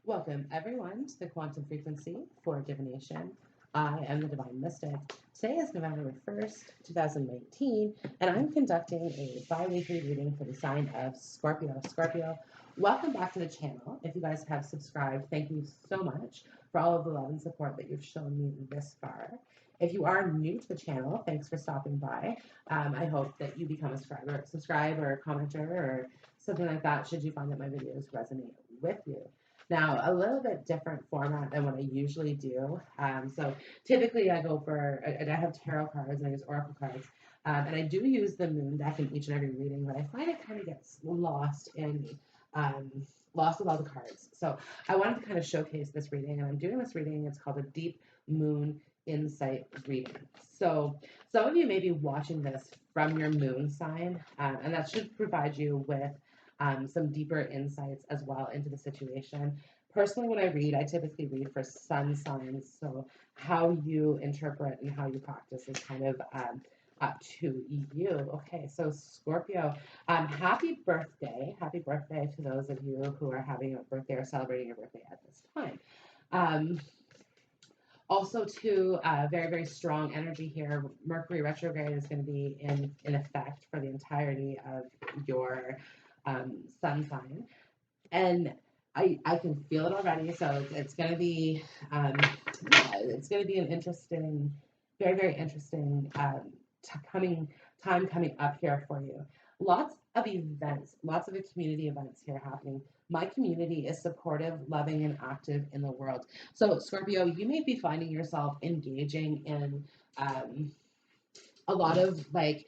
Welcome, everyone, to the Quantum Frequency for Divination. I am the Divine Mystic. Today is November 1st, 2019, and I'm conducting a bi weekly reading for the sign of Scorpio. Scorpio, welcome back to the channel. If you guys have subscribed, thank you so much for all of the love and support that you've shown me this far. If you are new to the channel, thanks for stopping by. I hope that you become a subscriber or commenter or something like that should you find that my videos resonate with you. Now, a little bit different format than what I usually do. So typically I go for, I have tarot cards and I use oracle cards. And I do use the moon deck in each and every reading, but I find it kind of gets um, lost with all the cards. So I wanted to kind of showcase this reading, and I'm doing this reading. It's called a Deep Moon Insight reading. So some of you may be watching this from your moon sign, and that should provide you with some deeper insights as well into the situation. Personally, when I read, I typically read for sun signs. So how you interpret and how you practice is kind of up to you. Okay, so Scorpio, happy birthday. Happy birthday to those of you who are having a birthday or celebrating your birthday at this time. Um, Also, too, very, very strong energy here. Mercury retrograde is going to be in effect for the entirety of your sun sign. And I can feel it already. So it's going to be it's going to be an interesting, very, very interesting time coming up here for you. Lots of events, lots of community events here happening. My community is supportive, loving, and active in the world. So, Scorpio, you may be finding yourself engaging in a lot of like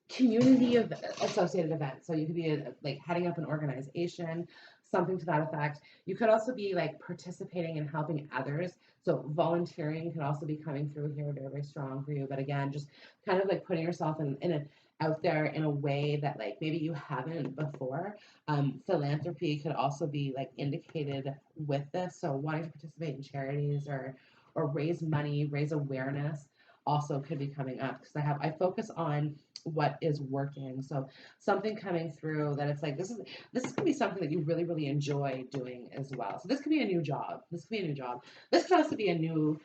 community of associated events. So you could be like heading up an organization, something to that effect. You could also be like participating and helping others. So volunteering can also be coming through here very, very strong for you. But again, just kind of like putting yourself out there in a way that like maybe you haven't before. Philanthropy could also be like indicated with this. So wanting to participate in charities or raise money, raise awareness also could be coming up because I focus on what is working. So something coming through that it's like this is gonna be something that you really, really enjoy doing as well. So this could be a new job. This could be a new job. This could also be a new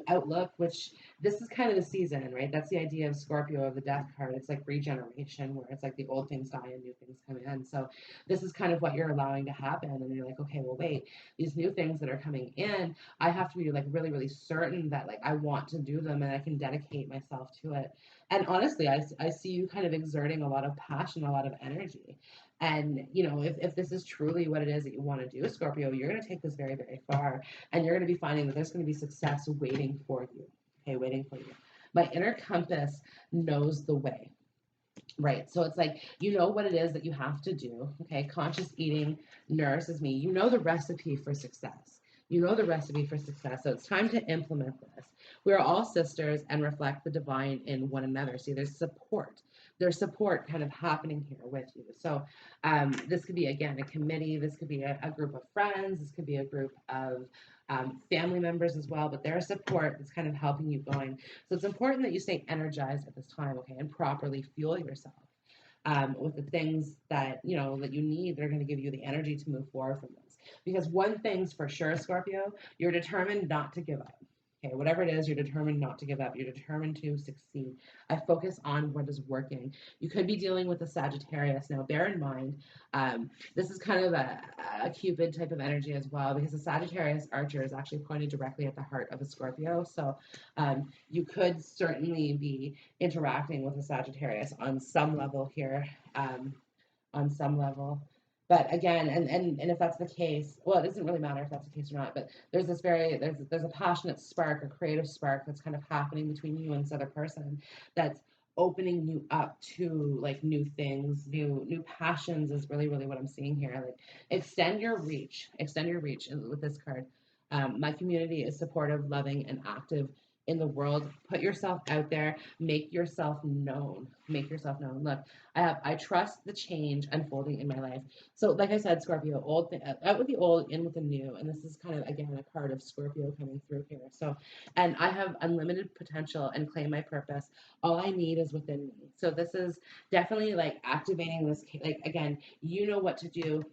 outlook, which this is kind of the season, right? That's the idea of Scorpio of the death card. It's like regeneration, where it's like the old things die and new things come in. So this is kind of what you're allowing to happen. And you're like, okay, well, wait, these new things that are coming in, I have to be like really, really certain that like I want to do them and I can dedicate myself to it. And honestly, I see you kind of exerting a lot of passion, a lot of energy. And, you know, if this is truly what it is that you want to do, Scorpio, you're going to take this very, very far. And you're going to be finding that there's going to be success waiting for you. Okay, waiting for you. My inner compass knows the way. Right. So it's like, you know what it is that you have to do. Okay. Conscious eating nourishes me. You know the recipe for success. You know the recipe for success. So it's time to implement this. We are all sisters and reflect the divine in one another. See, there's support. There's support kind of happening here with you. So this could be, again, a committee. This could be a group of friends. This could be a group of family members as well. But their support is kind of helping you going. So it's important that you stay energized at this time, okay, and properly fuel yourself with the things that you know that you need. They're going to give you the energy to move forward from this. Because one thing's for sure, Scorpio, you're determined not to give up. Okay, whatever it is, you're determined not to give up. You're determined to succeed. I focus on what is working. You could be dealing with a Sagittarius. Now, bear in mind, this is kind of a Cupid type of energy as well, because the Sagittarius Archer is actually pointed directly at the heart of a Scorpio. So you could certainly be interacting with a Sagittarius on some level here, on some level. But again, and if that's the case, well, it doesn't really matter if that's the case or not. But there's a passionate spark, a creative spark that's kind of happening between you and this other person that's opening you up to like new things, new passions is really, really what I'm seeing here. Like extend your reach with this card. My community is supportive, loving, and active in the world. Put yourself out there. Make yourself known. Make yourself known. Look, I trust the change unfolding in my life. So, like I said, Scorpio, out with the old, in with the new, and this is kind of again a card of Scorpio coming through here. So, and I have unlimited potential and claim my purpose. All I need is within me. So this is definitely like activating this. Like again, you know what to do.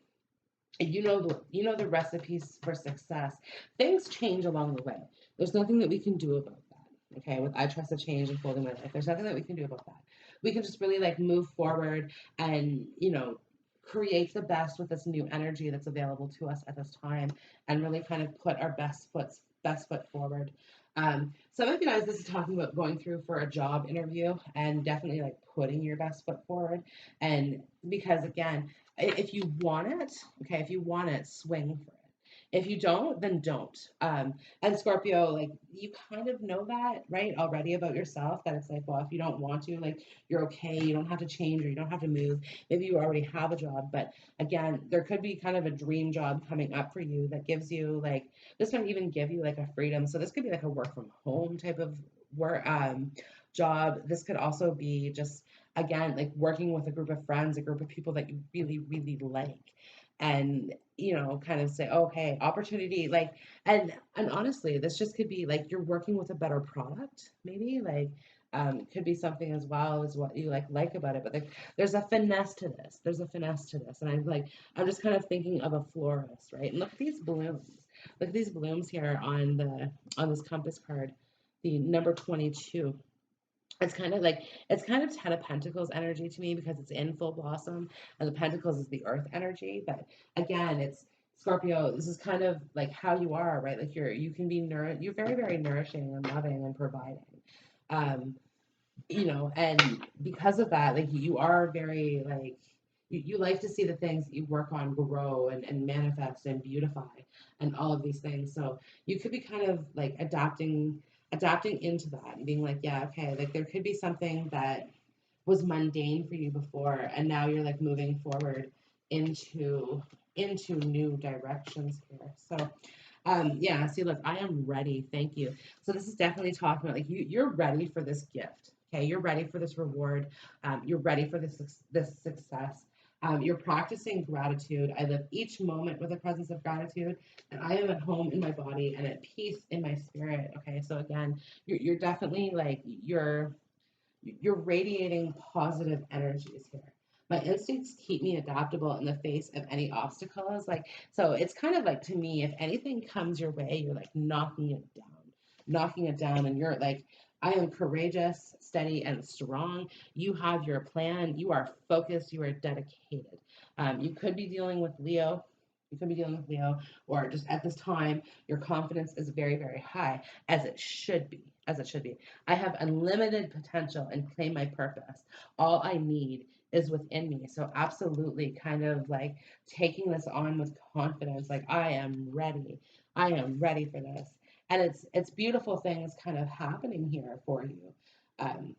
you know the recipes for success. Things change along the way. There's nothing that we can do about that. Okay, with I trust the change unfolding my life. There's nothing that we can do about that. We can just really like move forward and create the best with this new energy that's available to us at this time, and really kind of put our best foot forward. Some of you guys, this is talking about going through for a job interview and definitely like putting your best foot forward. And because again, if you want it, okay, if you want it, swing for it. If you don't, then don't. And Scorpio, like you kind of know that, right, already about yourself, that it's like, well, if you don't want to, like you're okay, you don't have to change or you don't have to move. Maybe you already have a job, but again, there could be kind of a dream job coming up for you that gives you like this might even give you like a freedom. So this could be like a work from home type of work job. This could also be just again like working with a group of friends, a group of people that you really really like, and kind of say okay, opportunity, like, and honestly this just could be like you're working with a better product, maybe like could be something as well as what you like about it, but like there's a finesse to this, and I'm just kind of thinking of a florist, right? And look at these blooms here on this compass card, the number 22. It's kind of like it's kind of 10 of Pentacles energy to me because it's in full blossom, and the Pentacles is the earth energy. But again, it's Scorpio. This is kind of like how you are, right? Like you can be you're very very nourishing and loving and providing. Um, and because of that, like you are very like you like to see the things that you work on grow and manifest and beautify and all of these things. So you could be kind of like adapting into that and being like, yeah, okay, like there could be something that was mundane for you before, and now you're like moving forward into new directions here. So yeah, see, look, I am ready. Thank you. So this is definitely talking about like you're ready for this gift. Okay, you're ready for this reward. You're ready for this success. You're practicing gratitude. I live each moment with a presence of gratitude, and I am at home in my body and at peace in my spirit. Okay, so again, you're definitely like you're radiating positive energies here. My instincts keep me adaptable in the face of any obstacles. Like, so it's kind of like to me, if anything comes your way, you're like knocking it down, and you're like, I am courageous, steady, and strong. You have your plan. You are focused. You are dedicated. You could be dealing with Leo. You could be dealing with Leo, or just at this time, your confidence is very, very high, as it should be. As it should be. I have unlimited potential and claim my purpose. All I need is within me. So absolutely kind of like taking this on with confidence, like I am ready. I am ready for this. And it's beautiful things kind of happening here for you. Um,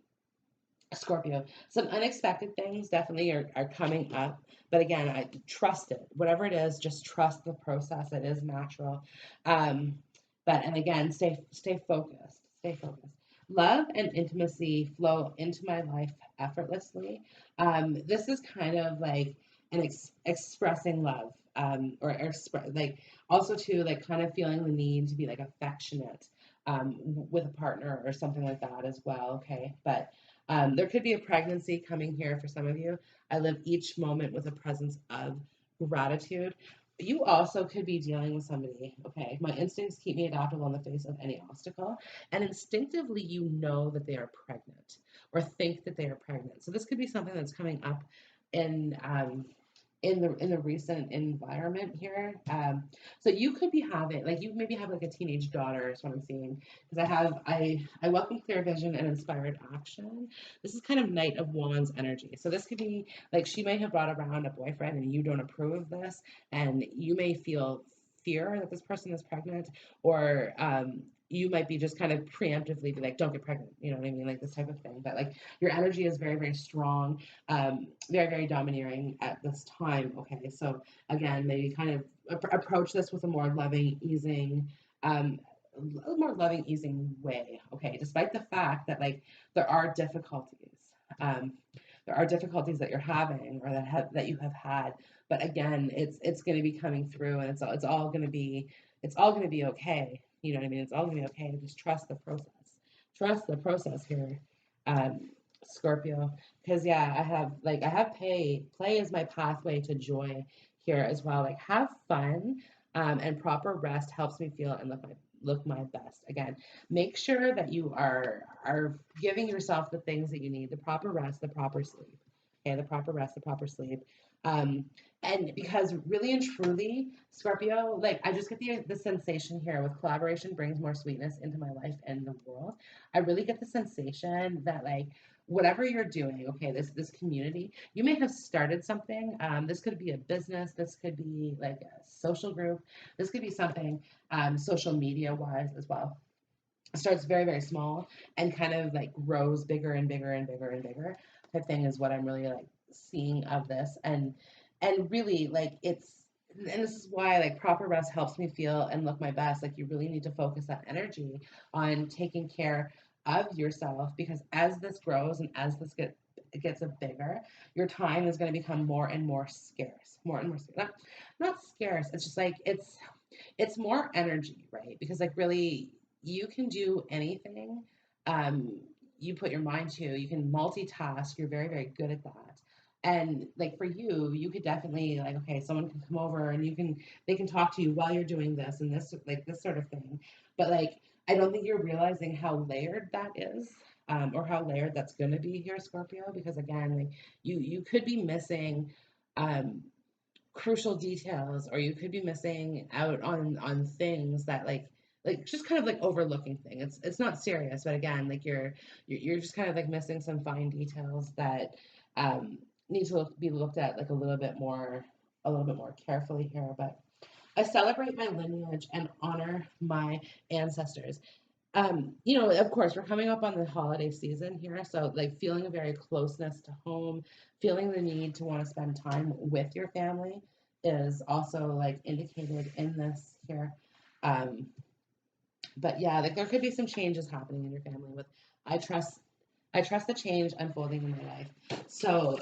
Scorpio. Some unexpected things definitely are coming up. But again, I trust it. Whatever it is, just trust the process. It is natural. Um, and again, stay focused. Stay focused. Love and intimacy flow into my life effortlessly. This is kind of like expressing love. Like also too like kind of feeling the need to be like affectionate with a partner or something like that as well. Okay, but there could be a pregnancy coming here for some of you. I live each moment with a presence of gratitude. You also could be dealing with somebody, okay? My instincts keep me adaptable in the face of any obstacle. And instinctively, you know that they are pregnant or think that they are pregnant. So this could be something that's coming up in in the recent environment here. So you could be having like you maybe have like a teenage daughter is what I'm seeing, because I welcome clear vision and inspired action. This is kind of Knight of Wands energy. So this could be like she may have brought around a boyfriend and you don't approve of this, and you may feel fear that this person is pregnant, or you might be just kind of preemptively be like, don't get pregnant, you know what I mean, like this type of thing. But like your energy is very very strong, very, very domineering at this time. Okay, so again, maybe kind of approach this with a more loving, um, more loving, easing way. Okay, despite the fact that like there are difficulties, um, there are difficulties that you're having or that you have had. But again, it's going to be coming through, and it's all going to be okay. You know what I mean? It's all going to be okay. Just trust the process. Trust the process here. Um, Scorpio, because yeah, I have play is my pathway to joy, here as well. Like have fun, and proper rest helps me feel and look my best. Again, make sure that you are giving yourself the things that you need: the proper rest, the proper sleep. Okay, the proper rest, the proper sleep. Um, and because really and truly, Scorpio, like I just get the sensation here with collaboration brings more sweetness into my life and the world. I really get the sensation that like whatever you're doing, okay, this community, you may have started something. This could be a business, this could be like a social group, this could be something social media wise as well. It starts very, very small and kind of like grows bigger and bigger and bigger and bigger type thing is what I'm really like seeing of this. And really like and this is why like proper rest helps me feel and look my best. Like you really need to focus that energy on taking care of yourself because as this grows and as this gets a bigger, your time is going to become more and more scarce, more and more scarce. Not scarce. It's just like it's more energy, right? Because like really you can do anything um you put your mind to. You can multitask. You're very, very good at that. And like for you, you could definitely like, okay, someone can come over and they can talk to you while you're doing this and this like this sort of thing. But like I don't think you're realizing how layered that is. Or how layered that's going to be here, Scorpio, because again, like you could be missing um, crucial details or you could be missing out on things that like just kind of like overlooking thing. It's not serious, but again, like you're just kind of like missing some fine details that um need to be looked at like a little bit more carefully here. But I celebrate my lineage and honor my ancestors. Of course, we're coming up on the holiday season here, so like feeling a very closeness to home, feeling the need to want to spend time with your family is also like indicated in this here. Um, but yeah, like there could be some changes happening in your family with I trust I trust the change unfolding in my life. So,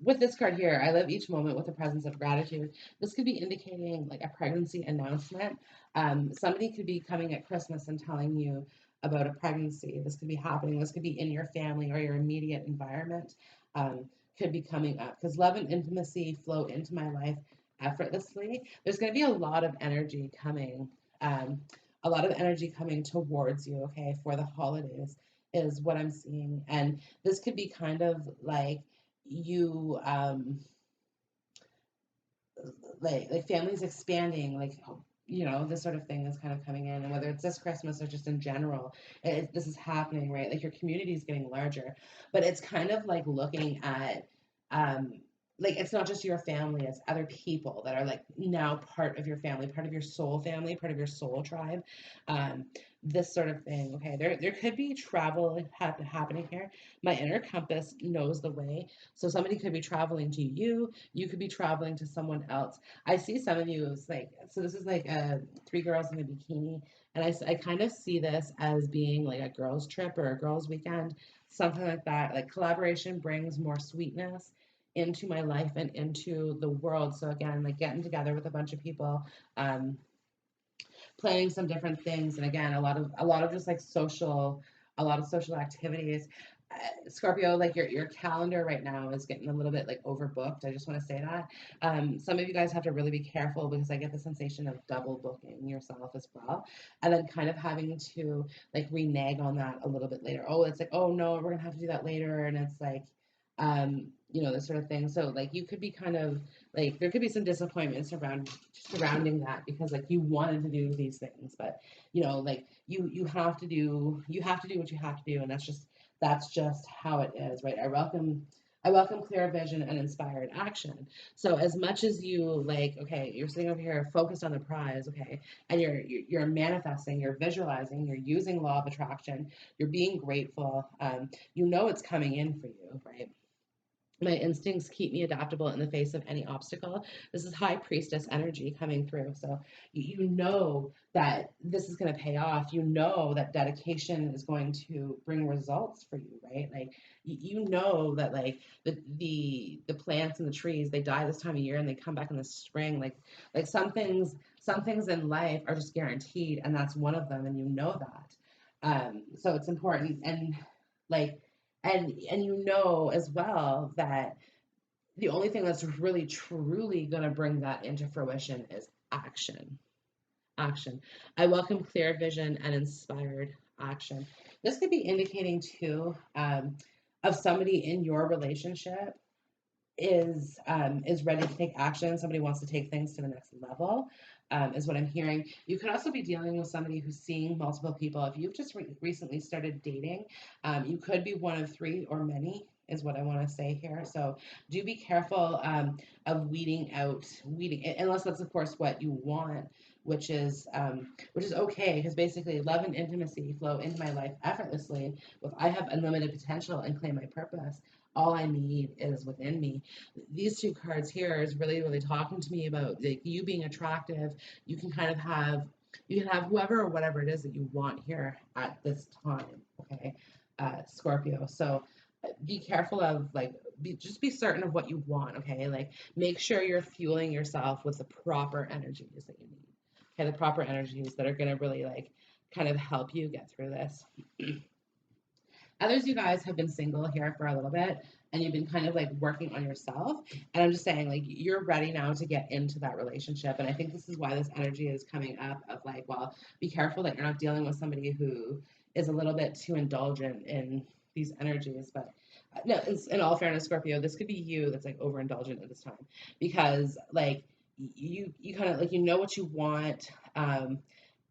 with this card here, I live each moment with the presence of gratitude. This could be indicating like a pregnancy announcement. Somebody could be coming at Christmas and telling you about a pregnancy. This could be happening. This could be in your family or your immediate environment. Um, could be coming up because love and intimacy flow into my life effortlessly. There's going to be um, a lot of energy coming towards you. Okay, for the holidays is what I'm seeing. And this could be kind of like you like families expanding, like this sort of thing is kind of coming in, and whether it's this Christmas or just in general, this is happening, right? Like your community is getting larger, but it's kind of like looking at um, like it's not just your family, it's other people that are like now part of your family, part of your soul family, part of your soul tribe. Um, this sort of thing. Okay, there could be travel happening here. My inner compass knows the way, so somebody could be traveling to you. You could be traveling to someone else. I see some of you as like, so this is like three girls in a bikini. And I kind of see this as being like a girls' trip or a girls' weekend, something like that. Like collaboration brings more sweetness into my life and into the world. So again, like getting together with a bunch of people, um, planning some different things, and again, a lot of just like a lot of social activities. Scorpio, like your calendar right now is getting a little bit like overbooked. I just want to say that. Some of you guys have to really be careful because I get the sensation of double booking yourself as well, and then kind of having to like renege on that a little bit later. Oh, it's like, oh no, we're gonna have to do that later, and it's like, this sort of thing. So like you could be kind of like there could be some disappointment surrounding that because like you wanted to do these things, but like you have to do what you have to do, and that's just how it is, right? I welcome clear vision and inspired action. So as much as you like, okay, you're sitting over here focused on the prize, okay, and you're manifesting, you're visualizing, you're using law of attraction, you're being grateful, it's coming in for you, right? My instincts keep me adaptable in the face of any obstacle. This is high priestess energy coming through. So you know that this is going to pay off. You know that dedication is going to bring results for you, right? Like you know that like the plants and the trees, they die this time of year and they come back in the spring. Like some things in life are just guaranteed, and that's one of them, and you know that. So it's important, and like and as well that the only thing that's really truly going to bring that into fruition is action. Action. I welcome clear vision and inspired action. This could be indicating too, of somebody in your relationship is ready to take action. Somebody wants to take things to the next level, is what I'm hearing. You could also be dealing with somebody who's seeing multiple people. If you've just recently started dating, you could be one of three or many. Is what I want to say here. So do be careful of weeding, unless that's of course what you want, which is okay, because basically love and intimacy flow into my life effortlessly. If I have unlimited potential and claim my purpose, all I need is within me. These two cards here is really, really talking to me about like you being attractive. You can kind of have you can have whoever or whatever it is that you want here at this time. Okay, Scorpio. So be careful of like just be certain of what you want. Okay, like make sure you're fueling yourself with the proper energies that you need. Okay, the proper energies that are going to really like kind of help you get through this. Others, you guys have been single here for a little bit and you've been kind of like working on yourself. And I'm just saying, like, you're ready now to get into that relationship. And I think this is why this energy is coming up of like, well, be careful that you're not dealing with somebody who is a little bit too indulgent in these energies. But no, in all fairness, Scorpio, this could be you that's like overindulgent at this time because like you kind of like you know what you want, and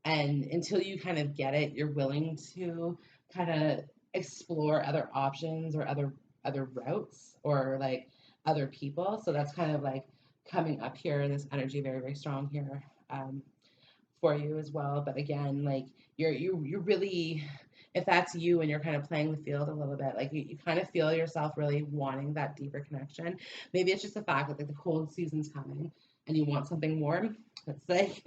until you kind of get it, you're willing to kind of explore other options or other routes or like other people. So that's kind of like coming up here in this energy very, very strong here, for you as well. But again, like you really, if that's you and you're kind of playing the field a little bit, like you kind of feel yourself really wanting that deeper connection. Maybe it's just the fact that like the cold season's coming and you want something warm. That's like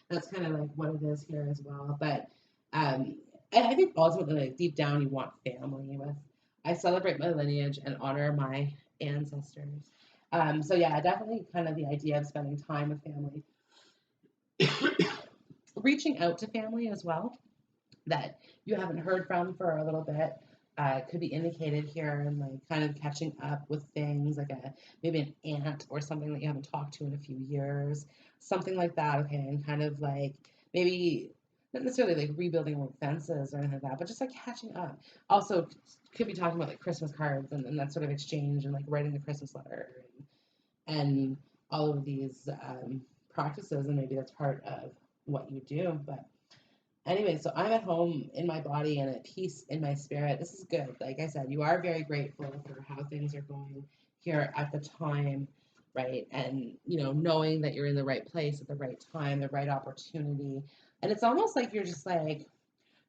that's kind of like what it is here as well. But um and I think ultimately, like deep down, you want family. With I celebrate my lineage and honor my ancestors. So yeah, definitely kind of the idea of spending time with family, reaching out to family as well that you haven't heard from for a little bit. Could be indicated here and like kind of catching up with things like a maybe an aunt or something that you haven't talked to in a few years, something like that. Okay, and kind of like maybe not necessarily like rebuilding old fences or anything like that, but just like catching up. Also, could be talking about like Christmas cards and that sort of exchange and like writing the Christmas letter and all of these practices, and maybe that's part of what you do. But anyway, so I'm at home in my body and at peace in my spirit. This is good. Like I said, you are very grateful for how things are going here at the time, right? And, knowing that you're in the right place at the right time, the right opportunity. And it's almost like you're just like,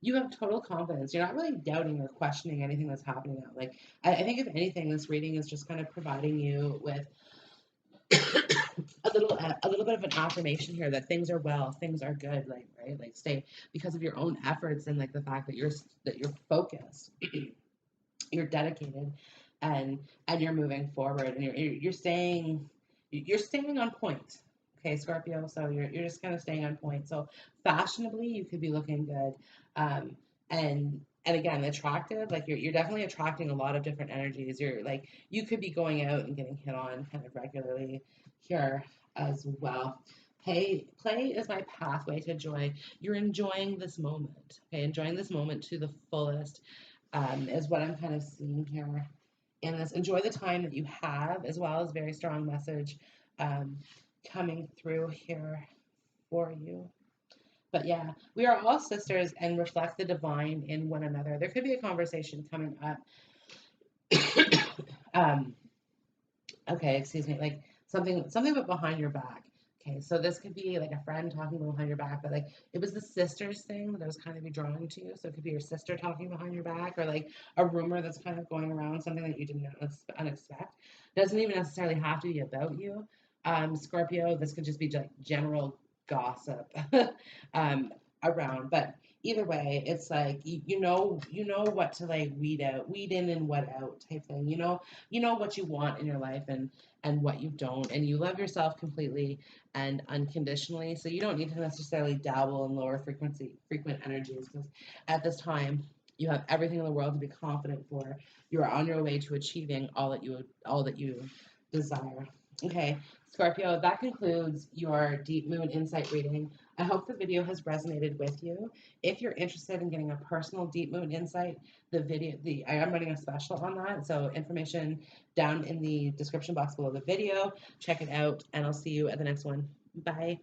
you have total confidence. You're not really doubting or questioning anything that's happening now. Like, I think if anything, this reading is just kind of providing you with a little bit of an affirmation here that things are well, things are good, like right, like stay because of your own efforts and like the fact that you're focused, you're dedicated, and you're moving forward, and you're staying on point. Okay, Scorpio. So you're just kind of staying on point. So fashionably, you could be looking good, and again, attractive. Like you're definitely attracting a lot of different energies. You're like you could be going out and getting hit on kind of regularly here as well. Play is my pathway to joy. You're enjoying this moment. Okay, enjoying this moment to the fullest, is what I'm kind of seeing here in this. Enjoy the time that you have, as well as very strong message um, coming through here for you. But yeah, we are all sisters and reflect the divine in one another. There could be a conversation coming up. um, okay, excuse me, like something but behind your back. Okay, so this could be like a friend talking behind your back, but like it was the sisters thing that I was kind of be drawing to. So it could be your sister talking behind your back, or like a rumor that's kind of going around, something that you didn't unexpect. Doesn't even necessarily have to be about you, Scorpio. This could just be like general gossip um, around. But either way, it's like you know what to like weed in and what out type thing. You know what you want in your life and what you don't, and you love yourself completely and unconditionally, so you don't need to necessarily dabble in lower frequent energies, because at this time you have everything in the world to be confident for. You are on your way to achieving all that you desire. Okay, Scorpio, that concludes your deep moon insight reading. I hope the video has resonated with you. If you're interested in getting a personal deep moon insight, I am running a special on that. So information down in the description box below the video. Check it out, and I'll see you at the next one. Bye.